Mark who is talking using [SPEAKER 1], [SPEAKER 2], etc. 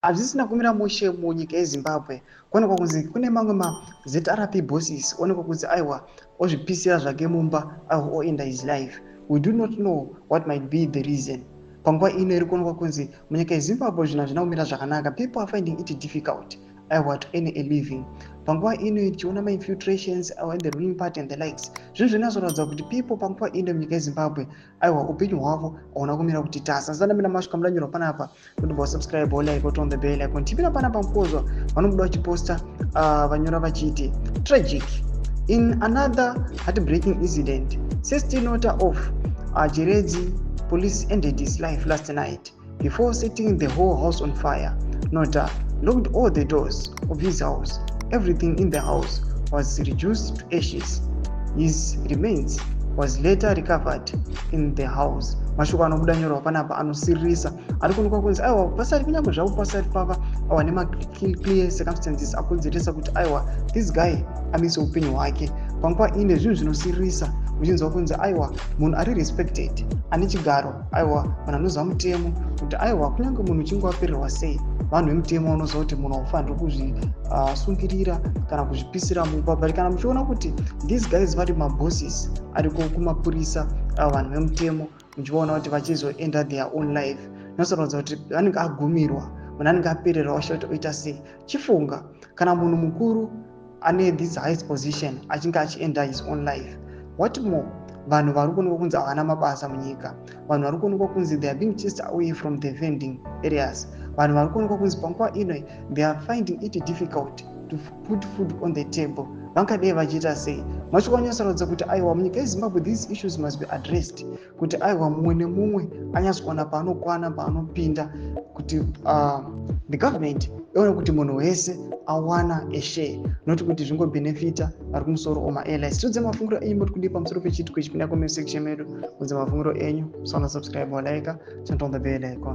[SPEAKER 1] hazvisina kumira mushe munyika yeZimbabwe. Kuonekwa kunzi kune mamwe ZRP bosses onekwa kunzi aiwa ozvipisira zvake mumba oenda his life. We do not know what might be the reason. Panguva ino iri kuonekwa kunzi munyika yeZimbabwe zvinhu hazvina kumira zvakanaka. People are finding it difficult aiwa to earn a living. Panguva ino tichiona ma-infiltrations in the ruling party and the likes. Zvinhu zvinoratidza kuti people panguva ino munyika yeZimbabwe aiwa upenyu hwavo hauna kumira kuti tasa. Saka mina mashuka mulanjirwa panapa kuti subscribe like on the bell icon. Tipira panapa mukozwa vanobuda vachiposta vanyora vachiti tragic in another heartbreaking incident. 16 nota of Jeredzi police ended his life last night before setting the whole house on fire. Nota locked all the doors of his house. Everything in the house was reduced to ashes. His remains was later recovered in the house. Mashuka anobuda nyorwa panapa anosirisa ari kuonekwa kunzi aiwa pasari kunyange zvavo pasari pava awa nema-clear circumstances akonzeresa kuti aiwa this guy amise upenyu hwake. Panguva ine zvinhu zvinosirisa uchinzwa kunzi aiwa munhu ari respected ane chigaro, aiwa munhu anoziva mutemo kuti aiwa kunyange munhu uchinge wapererwa sei vanhu vemutemo vanoziva kuti munhu haufaniri kuzvisungirira kana kuzvipisira mumba. But kana muchiona kuti these guys vari mabosses ari kumapurisa vanhu vemutemo muchivaona kuti vachizoenda their own life, zvinoratidza kuti vanenge agumirwa, munhu anenge aperera washoti oita sei. Chifunga kana munhu mukuru ane this highest position achinge achienda his own life, what more vanhu vari kuonekwa kunzi havana mabasa munyika, vanhu vari kuonekwa kunzi they are being chased away from the vending areas, vanhu vari kuonekwa kunzi panguva ino they are finding it difficult to put food on the table. Vangadei vachiita sei? Mashuka anyasoratidza kuti aiwa munyika yeZimbabwe these issues must be addressed, kuti aiwa mumwe nemumwe anyatsokuwana paanokwana paanopinda, kuti the government ione kuti munhu wese awana share, not kuti zvingobhenefita vari kumusoro oma-airlines. Tidze mafungiro enyu muri kudii pamusoro pechitiko chipinda comment section medu. Kunze mafungiro enyu, subscribe or like, turn on the bell icon.